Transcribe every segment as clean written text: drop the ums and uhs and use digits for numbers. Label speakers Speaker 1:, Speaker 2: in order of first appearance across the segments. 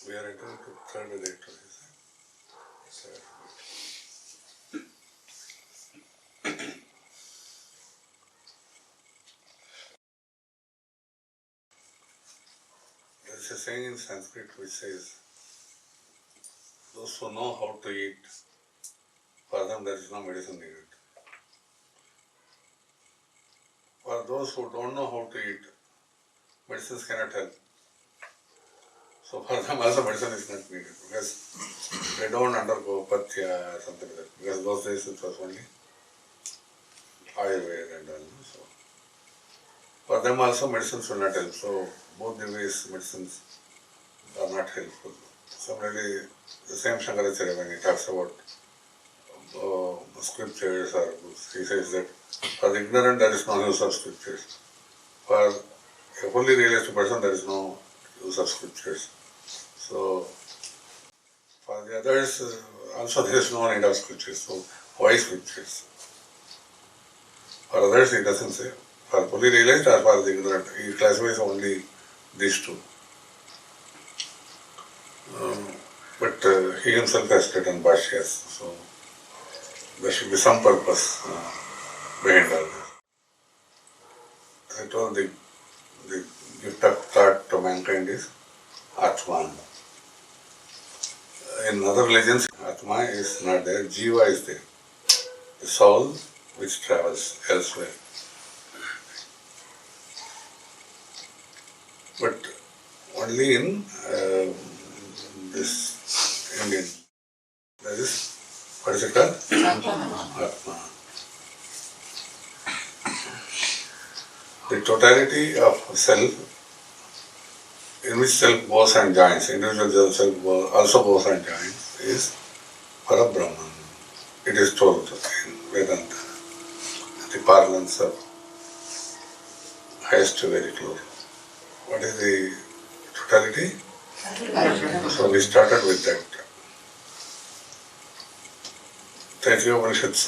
Speaker 1: We are entering to third electron. Third. There is a saying in Sanskrit which says, those who know how to eat, for them there is no medicine needed. For those who don't know how to eat, medicines cannot help. So for them also medicine is not needed because they don't undergo pathya or something like that. Because those days it was only Ayurveda and all. So for them also medicines will not help. So both the ways medicines are not helpful. Similarly, the same Shankaracharya when he talks about scriptures or books, he says that for the ignorant there is no use of scriptures. For a fully realized person there is no use of scriptures. So for the others also there is no need of scriptures. So why scriptures? For others he doesn't say. For fully realized or for the ignorant, he classifies only these two. But he himself has written bhashyas, so there should be some purpose behind all this. I told the gift of thought to mankind is Atman. In other religions, Atma is not there, Jiva is there. The soul which travels elsewhere. But only in this Indian, that is, what is it called? Atma. The totality of self, in which self goes and joins, individual self also goes and joins, is Parabrahman. It is told in Vedanta, the parlance of highest to very close. What is the totality? So we started with that. Taittiriya Upanishad's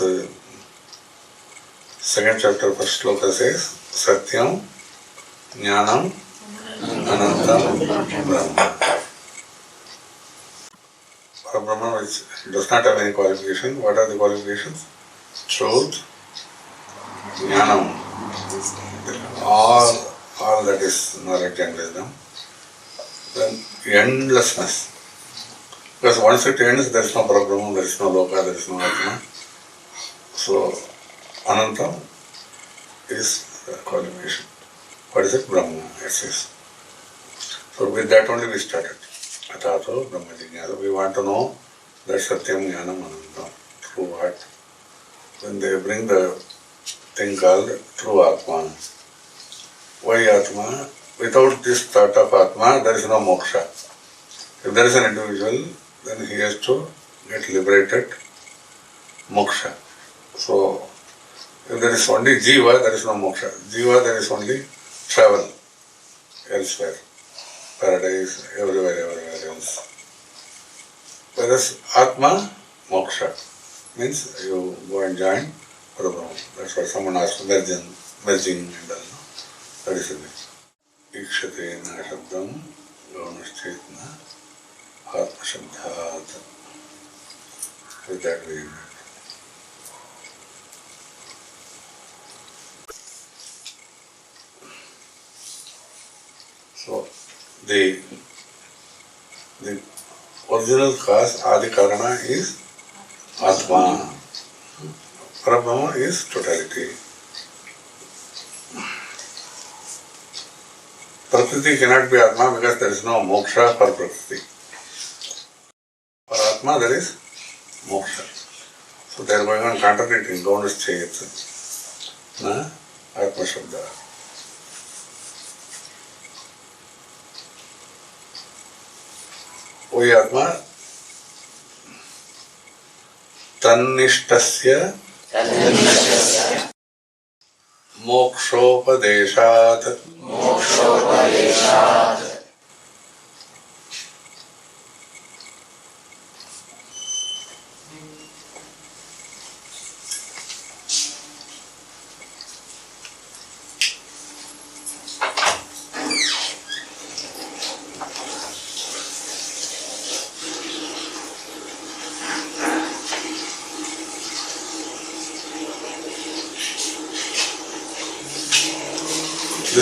Speaker 1: second chapter, first sloka says, Satyam, Jnanam, Anantam, Brahma. Parabrahman which does not have any qualification. What are the qualifications? Truth, Jnanam, all that is knowledge and wisdom. Then endlessness. Because once it ends, there is no Parabrahman, there is no Loka, there is no Atma. So, Anantam is the qualification. What is it? Brahma, it says. So with that only we started. Atato Brahma Jignasa. We want to know that Satyam Jnanam Anantam. True what? When they bring the thing called true Atma. Why Atma? Without this thought of Atma, there is no moksha. If there is an individual, then he has to get liberated, moksha. So, if there is only Jiva, there is no moksha. Jiva, there is only travel elsewhere, paradise, everywhere else. Whereas Atma, moksha, means you go and join Parabrahma. That's why someone asked merging and all. That is it. Ikshate na shabdam, gaunashchetna, atma shabdhat. With that we end. So, the original cause, Adi Karana, is Atma. Parabrahma is totality. Prakriti cannot be Atma because there is no moksha for Prakriti. For Atma there is moksha. So they are going on contradicting. Gaunashchetna, na Atma Shabda. वही आत्मा तन्निष्ठस्य मोक्षोपदेशात्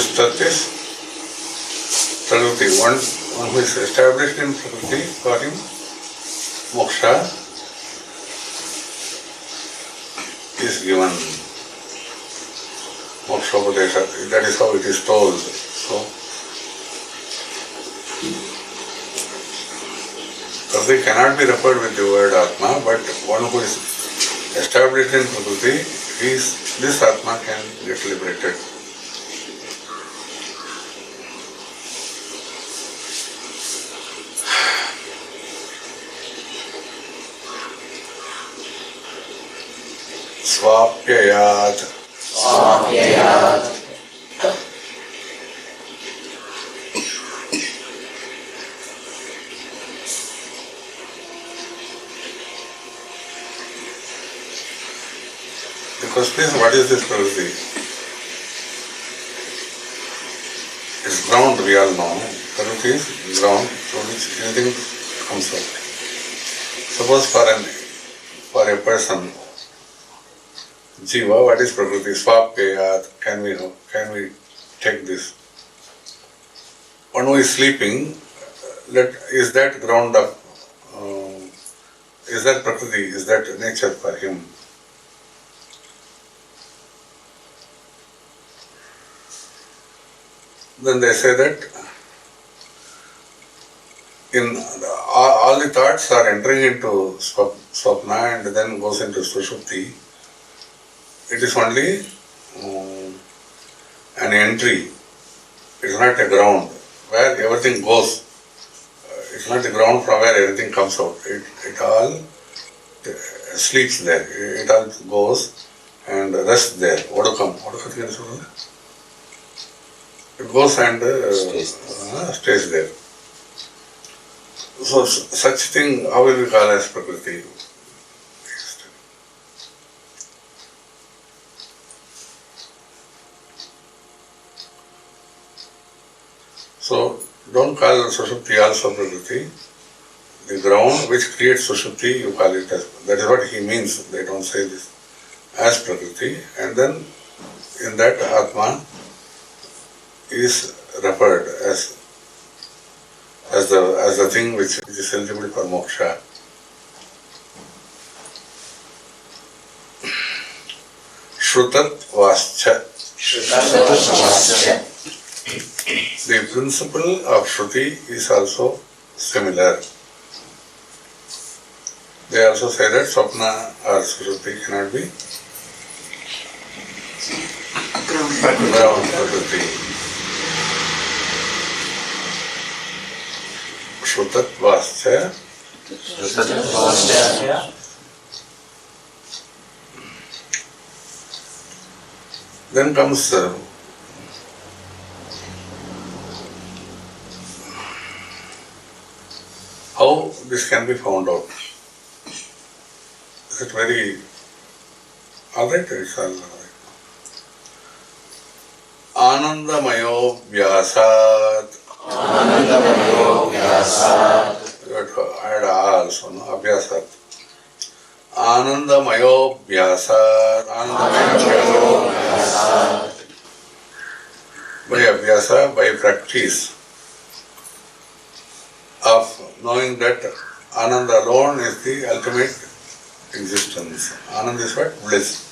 Speaker 1: this Tat is Prakriti. One who is established in Prakriti, for him moksha is given. Moksha Upadesha, that is how it is told. So, Prakriti cannot be referred with the word Atma, but one who is established in Prakriti, this Atma can get liberated. Swapyayat. Because please, what is this Prakriti? It's ground, we all know. Prakriti is ground through which anything comes out. Suppose for a person, Jiva, what is Prakriti? Swapyayat. Can we take this? One who is sleeping, is that ground of, is that Prakriti, is that nature for him? Then they say that in all the thoughts are entering into Swapna and then goes into Sushupti. It is only an entry. It is not a ground where everything goes. It is not a ground from where everything comes out. It all sleeps there. It all goes and rests there. Odukam. It goes and stays there. So such thing, how will we call as Prakriti? So don't call Sushupti also Prakriti. The ground which creates Sushupti, you call it as, that is what he means. They don't say this as Prakriti. And then in that Atma is referred as the thing which is eligible for moksha. Shrutatvaschya. The principle of Shruti is also similar. They also say that Swapna or Shruti cannot be ground Prakriti. Shrutatvaschya. Then comes how this can be found out. Is it very alright? It's all right. Anandamayo Vyasat. You have to add also, no? Abhyasat. Anandamayo Vyasat. By abhyasa, by practice of knowing that Ananda alone is the ultimate existence. Ananda is what? Bliss.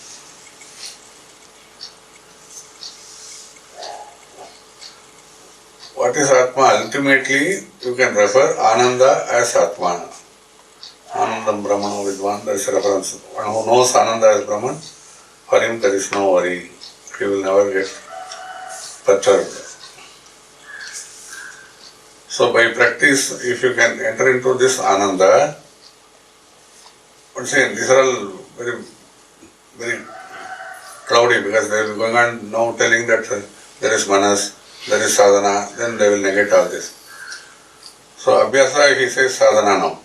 Speaker 1: What is Atma? Ultimately, you can refer Ananda as Atma. Anandam Brahmano Vidwan, there is a reference. One who knows Ananda as Brahman, for him there is no worry. He will never get perturbed. So by practice, if you can enter into this Ananda, once again, these are all very, very cloudy because they will be going on now telling that there is manas, there is sadhana, then they will negate all this. So abhyasa, he says sadhana now.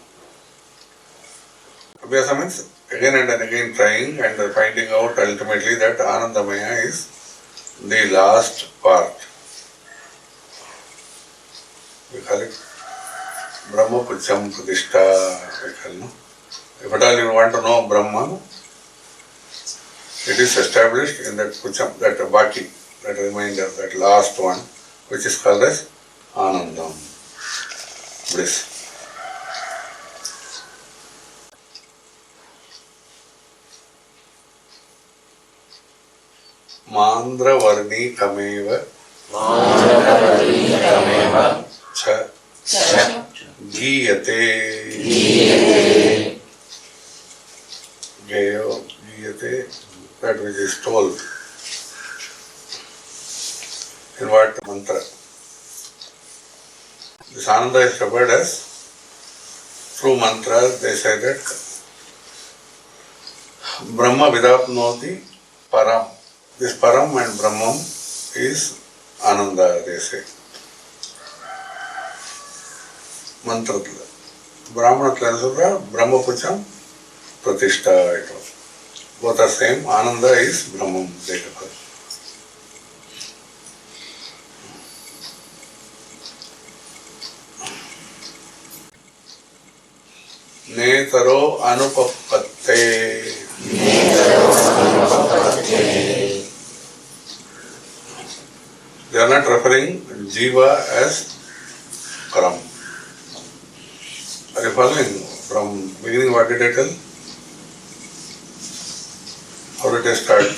Speaker 1: Abhyasa means again and again trying and finding out ultimately that Anandamaya is the last part. We call it Brahma Pucham Pradishta. If at all you want to know Brahma, it is established in that Pucham, that Baki, that remainder, that last one, which is called as Anandam, bliss. Mandra Varni Kameva Cha Giyate Gayo Giyate, that which is told. In what mantra? This Ananda is referred as, through mantra they say that Brahma Vidapnoti Param. This Param and Brahman is Ananda, they say. Mantra. Brahmana Tlanasura, Brahma Pucham, Pratishtha. Both are same. Ananda is Brahman, they refer. Netaro Anupapatte. They are not referring Jiva as Param. Are you following? From beginning, what did I tell? How did I start?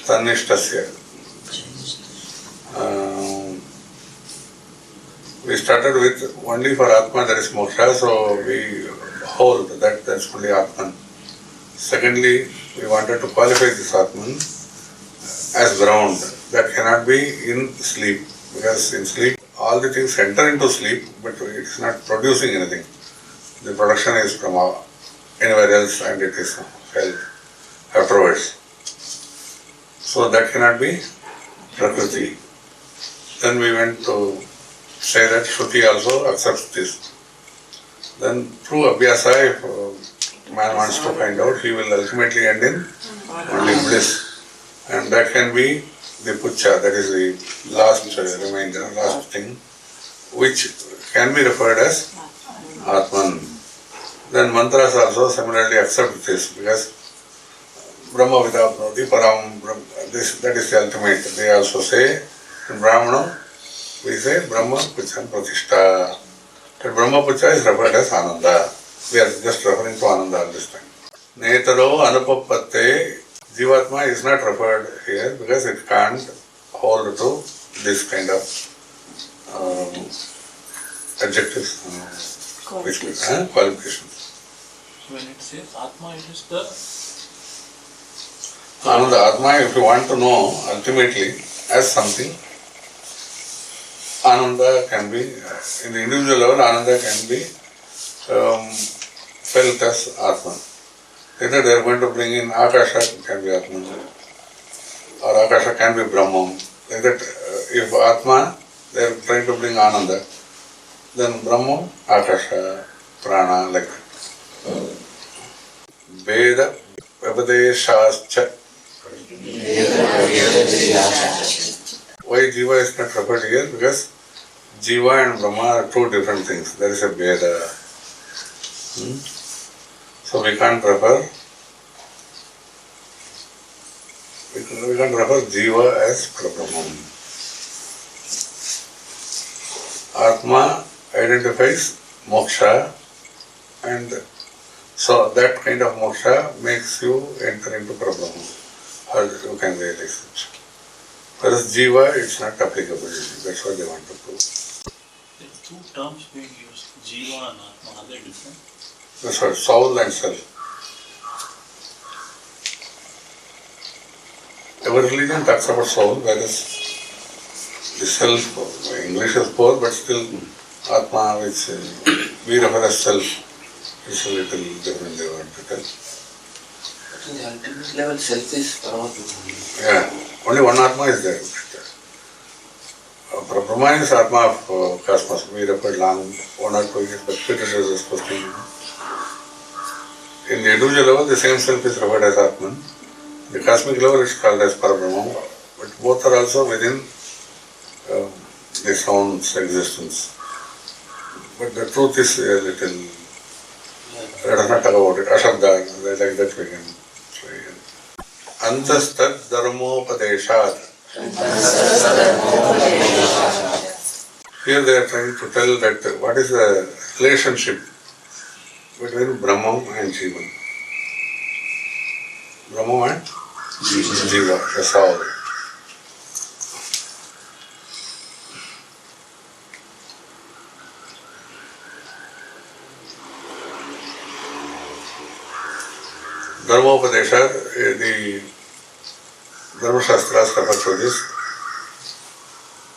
Speaker 1: Tanishtasya. We started with only for Atma there is moksha, so we hold that that's only Atman. Secondly, we wanted to qualify this Atman as ground. That cannot be in sleep, because in sleep all the things enter into sleep, but it is not producing anything. The production is from anywhere else and it is held afterwards. So that cannot be Prakriti. Then we went to say that Shruti also accepts this. Then through Abhyasa, if man wants to find out, he will ultimately end in only bliss. And that can be the Pucha, that is the last reminder, last thing, which can be referred as Atman. Then mantras also similarly accept this, because Brahma Vidapnoti Param, that is the ultimate. They also say, in Brahmana, we say Brahma Pucham Pratishtha. That Brahma Pucha is referred as Ananda. We are just referring to Ananda at this time. Netaro Anupapatte, Jivatma is not referred here because it can't hold to this kind of adjectives, qualifications.
Speaker 2: When it says Atma, it is the
Speaker 1: Ananda, Atma, if you want to know ultimately as something, Ananda can be, in the individual level, Ananda can be felt as Atman. Either they are going to bring in Akasha, can be Atman, or Akasha can be Brahman. Like that, if Atma, they are trying to bring Ananda, then Brahman, Akasha, Prana, like that. Veda, Vabadeshascha. Why Jiva is not referred here? Because Jiva and Brahma are two different things. There is a Veda. So we can't refer Jiva as Brahman. Atma identifies moksha, and so that kind of moksha makes you enter into Brahman, or you can realize it. Whereas Jiva, it's not applicable. That's what they want to prove.
Speaker 2: The two terms being used, Jiva and Atma, are they different?
Speaker 1: That's what, soul and self. Every religion talks about soul, whereas the self, English is poor, but still Atma, which we refer as self, is a little different, they want to tell.
Speaker 3: But in the ultimate level, self is Paramatma.
Speaker 1: Yeah, only one Atma is there. Brahma is Atma of cosmos. We referred long, 1 or 2 years, but it is this question. In the individual level, the same self is referred as Atman. The cosmic level is called as Parabrahma, but both are also within the sound's existence. But the truth is a little, let us not talk about it, Ashabda, like that we can say. Antastad Dharmopadeshat. Here they are trying to tell that what is the relationship between Brahman and Jiva. Brahman and Jiva, the soul. Dharmopadesha, the Dharma Shastras refer to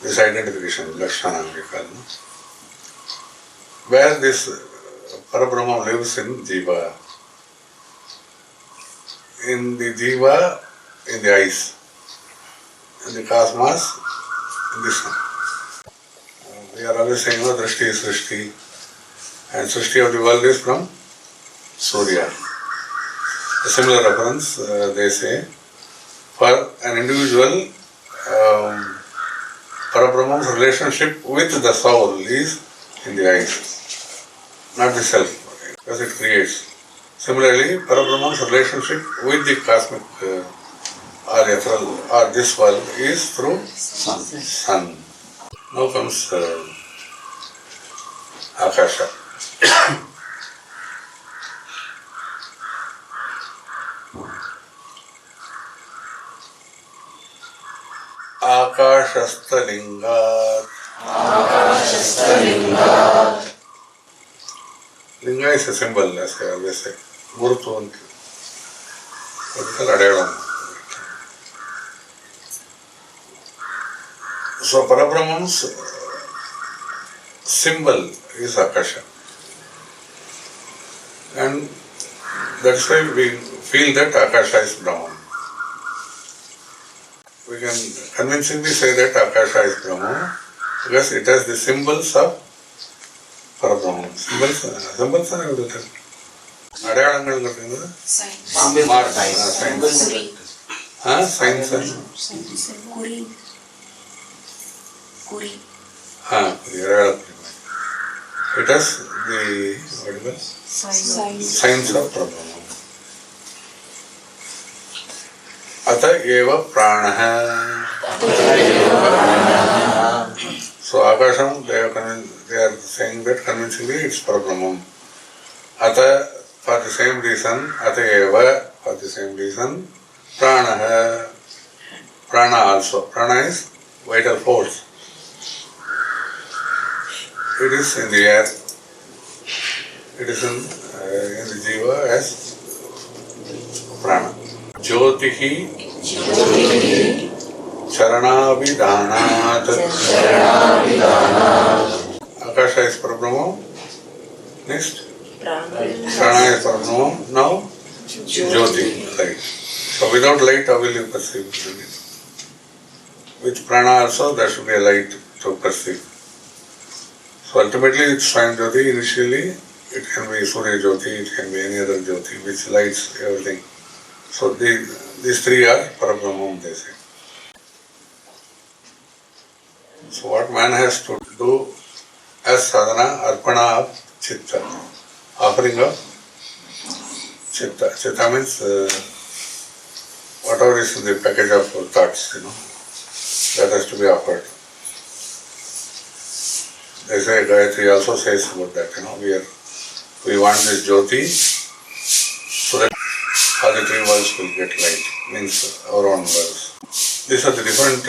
Speaker 1: this identification, Lakshana we call, where this Parabrahma lives in Jiva. In the Jiva, in the eyes, in the cosmos, in the sun. We are always saying, Drishti is Srishti, and Srishti of the world is from Surya. A similar reference, they say, for an individual, Parabrahma's relationship with the soul is in the eyes, not the self, because it creates. Similarly, Parabrahma's relationship with the cosmic or ethereal or this world is through sun. Now comes Akasha. Akashastalingat. Linga is a symbol, as I always say. Gurutva. So Parabrahman's symbol is Akasha. And that's why we feel that Akasha is Brahman. We can convincingly say that Akasha is Brahman because it has the symbols of Parabrahman. Symbols are everything. Adyalangal is it has the signs of Parabrahman. Atha eva pranaha. So Akasham, they are saying that convincingly it's Parabrahman. Atha, for the same reason, Atha eva, for the same reason, pranaha, prana also. Prana is vital force. It is in the air. It is in the jiva as prana. Jyotihi Charanavidhanat. Akasha is Parabrahma. Next. Prana is Parabrahma. Now Jyoti, light. So without light, how will you perceive it? With prana also, there should be a light to perceive. So ultimately it's Swayam Jyoti. Initially it can be Surya Jyoti, it can be any other Jyoti which lights everything. So these three are Parabrahman, they say. So what man has to do as sadhana, arpana of chitta, offering of chitta. Chitta means whatever is in the package of thoughts, that has to be offered. They say, Gayatri also says about that, we want this Jyoti so that all the three worlds will get light, means our own worlds. These are the different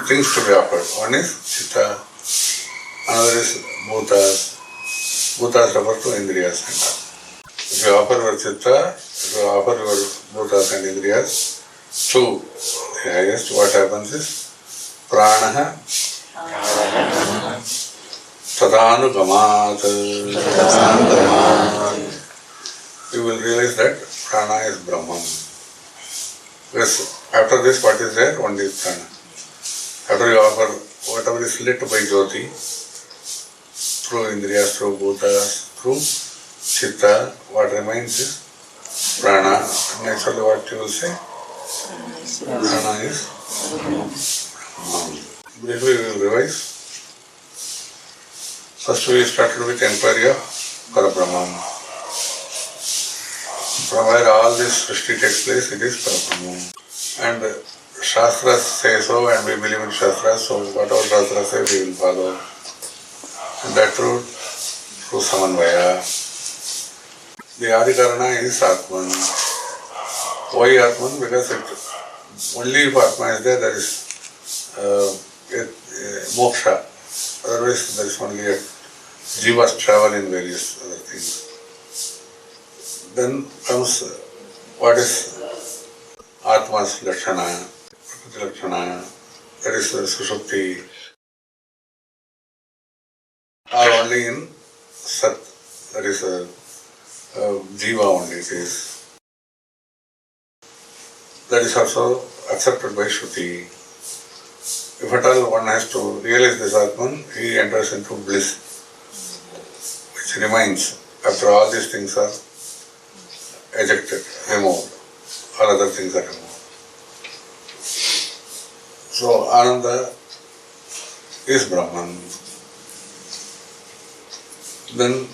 Speaker 1: things to be offered. One is chitta, another is bhutas. Bhutas refer to indriyas and all. If you offer your chitta, if you offer your bhutas and indriyas to the highest, what happens is pranaha tadanugamat. You will realize that prana is Brahman. Because after this, what is there? Only prana. After you offer whatever is lit by Jyoti, through indriyas, through bhutas, through chitta, what remains is prana. Naturally, what you will say? Prana is Brahman. Briefly, we will revise. First we started with inquiry of Parabrahman. from where all this Srishti takes place, it is Parabrahma. And Shastras say so, and we believe in Shastras, so whatever Shastras say, we will follow. And that through Samanvaya. The Adikarana is Atman. Why Atman? Because only if Atma is there, there is moksha. Otherwise, there is only jivas travel in various other things. Then comes what is Atma's Lakshana, Lakshana, that is Sushupti, are only in Sat, that is Jiva only it is. That is also accepted by Shruti. If at all one has to realize this Atman, he enters into bliss, which remains after all these things are ejected, removed, all other things are removed. So Ananda is Brahman. Then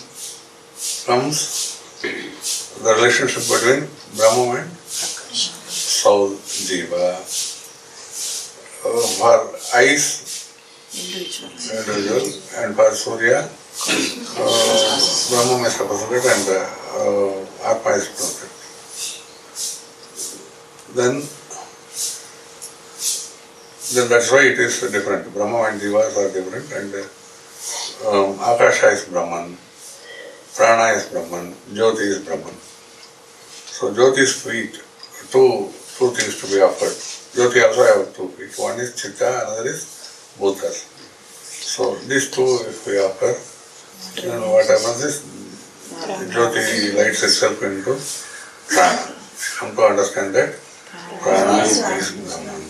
Speaker 1: comes the relationship between Brahma and soul, Jiva. For eyes, individual, and for Surya, Brahma is represented and Atma is represented. Then that's why it is different. Brahma and Jivas are different, and Akasha is Brahman, Prana is Brahman, Jyoti is Brahman. So Jyoti is feet, two things to be offered. Jyoti also have 2 feet. One is Chitta, another is Bhutas. So these two if we offer, then what happens is Jyoti lights itself into Prana. Come to understand that Prana is Brahman.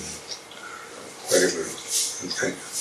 Speaker 1: Very good. Thank you.